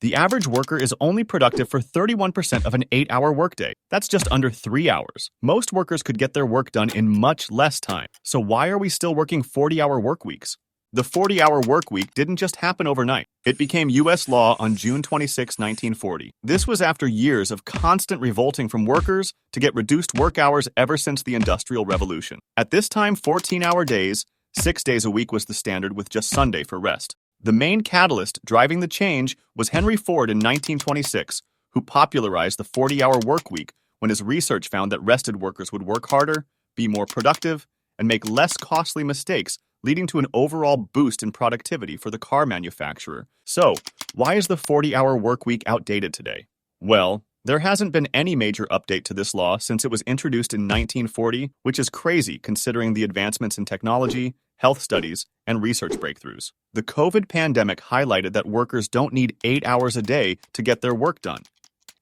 The average worker is only productive for 31% of an 8-hour workday. That's just under 3 hours. Most workers could get their work done in much less time. So why are we still working 40-hour work weeks? The 40-hour work week didn't just happen overnight. It became U.S. law on June 26, 1940. This was after years of constant revolting from workers to get reduced work hours ever since the Industrial Revolution. At this time, 14-hour days, 6 days a week was the standard with just Sunday for rest. The main catalyst driving the change was Henry Ford in 1926, who popularized the 40-hour work week when his research found that rested workers would work harder, be more productive, and make less costly mistakes, leading to an overall boost in productivity for the car manufacturer. So, why is the 40-hour work week outdated today? Well, there hasn't been any major update to this law since it was introduced in 1940, which is crazy considering the advancements in technology, health studies, and research breakthroughs. The COVID pandemic highlighted that workers don't need 8 hours a day to get their work done.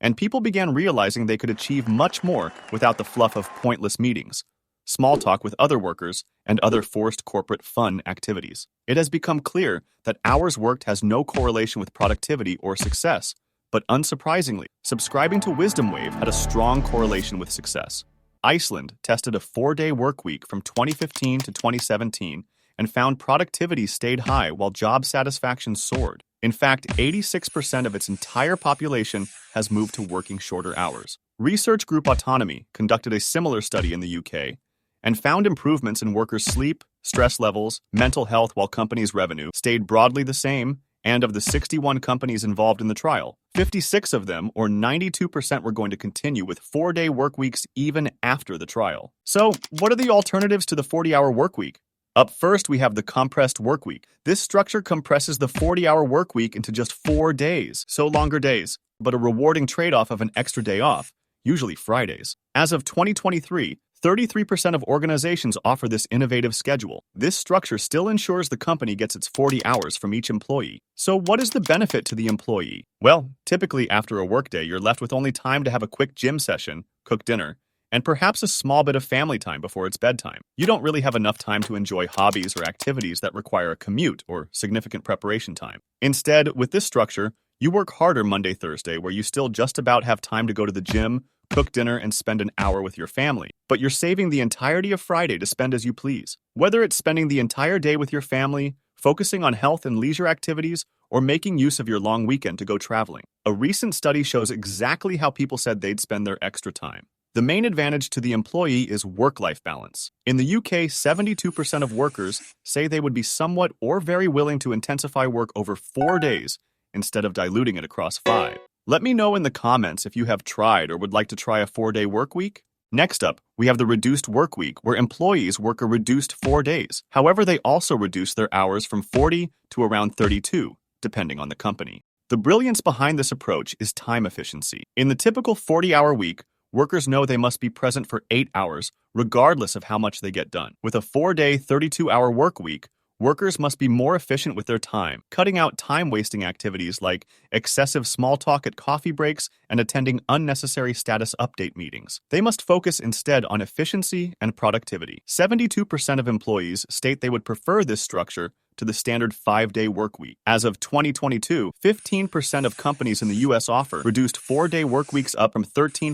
And people began realizing they could achieve much more without the fluff of pointless meetings, small talk with other workers, and other forced corporate fun activities. It has become clear that hours worked has no correlation with productivity or success. But unsurprisingly, subscribing to Wisdom Wave had a strong correlation with success. Iceland tested a 4-day work week from 2015 to 2017 and found productivity stayed high while job satisfaction soared. In fact, 86% of its entire population has moved to working shorter hours. Research group Autonomy conducted a similar study in the UK and found improvements in workers' sleep, stress levels, mental health while companies' revenue stayed broadly the same, and of the 61 companies involved in the trial, 56 of them, or 92%, were going to continue with 4-day work weeks even after the trial. So, what are the alternatives to the 40-hour work week? Up first, we have the compressed work week. This structure compresses the 40-hour work week into just 4 days, so longer days, but a rewarding trade-off of an extra day off, usually Fridays. As of 2023, 33% of organizations offer this innovative schedule. This structure still ensures the company gets its 40 hours from each employee. So what is the benefit to the employee? Well, typically after a workday, you're left with only time to have a quick gym session, cook dinner, and perhaps a small bit of family time before it's bedtime. You don't really have enough time to enjoy hobbies or activities that require a commute or significant preparation time. Instead, with this structure, you work harder Monday, Thursday, where you still just about have time to go to the gym, cook dinner, and spend an hour with your family. But you're saving the entirety of Friday to spend as you please. Whether it's spending the entire day with your family, focusing on health and leisure activities, or making use of your long weekend to go traveling. A recent study shows exactly how people said they'd spend their extra time. The main advantage to the employee is work-life balance. In the UK, 72% of workers say they would be somewhat or very willing to intensify work over 4 days instead of diluting it across 5. Let me know in the comments if you have tried or would like to try a 4-day work week. Next up, we have the reduced work week, where employees work a reduced 4 days. However, they also reduce their hours from 40 to around 32, depending on the company. The brilliance behind this approach is time efficiency. In the typical 40-hour week, workers know they must be present for 8 hours, regardless of how much they get done. With a 4-day, 32-hour work week, workers must be more efficient with their time, cutting out time-wasting activities like excessive small talk at coffee breaks and attending unnecessary status update meetings. They must focus instead on efficiency and productivity. 72% of employees state they would prefer this structure to the standard 5-day work week. As of 2022, 15% of companies in the U.S. offer reduced 4-day work weeks, up from 13%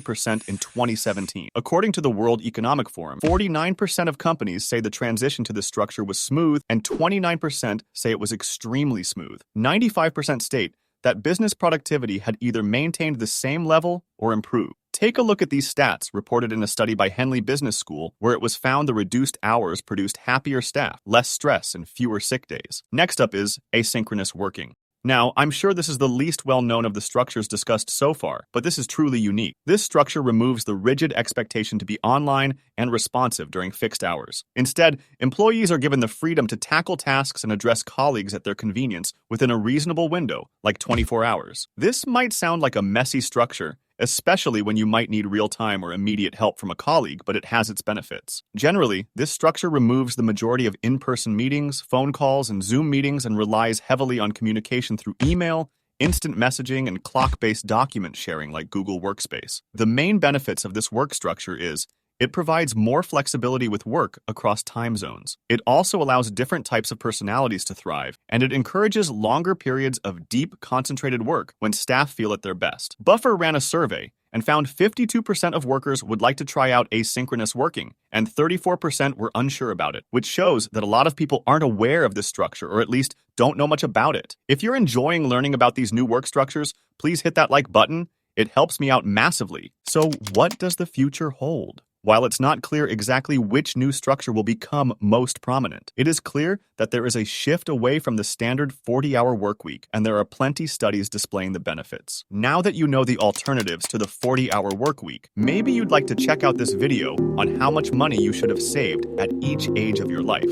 in 2017. According to the World Economic Forum, 49% of companies say the transition to this structure was smooth, and 29% say it was extremely smooth. 95% state that business productivity had either maintained the same level or improved. Take a look at these stats reported in a study by Henley Business School, where it was found the reduced hours produced happier staff, less stress, and fewer sick days. Next up is asynchronous working. Now, I'm sure this is the least well-known of the structures discussed so far, but this is truly unique. This structure removes the rigid expectation to be online and responsive during fixed hours. Instead, employees are given the freedom to tackle tasks and address colleagues at their convenience within a reasonable window, like 24 hours. This might sound like a messy structure, especially when you might need real-time or immediate help from a colleague, but it has its benefits. Generally, this structure removes the majority of in-person meetings, phone calls, and Zoom meetings and relies heavily on communication through email, instant messaging, and clock-based document sharing like Google Workspace. The main benefits of this work structure is It provides more flexibility with work across time zones. It also allows different types of personalities to thrive, and it encourages longer periods of deep, concentrated work when staff feel at their best. Buffer ran a survey and found 52% of workers would like to try out asynchronous working, and 34% were unsure about it, which shows that a lot of people aren't aware of this structure, or at least don't know much about it. If you're enjoying learning about these new work structures, please hit that like button. It helps me out massively. So what does the future hold? While it's not clear exactly which new structure will become most prominent, it is clear that there is a shift away from the standard 40-hour workweek, and there are plenty studies displaying the benefits. Now that you know the alternatives to the 40-hour workweek, maybe you'd like to check out this video on how much money you should have saved at each age of your life.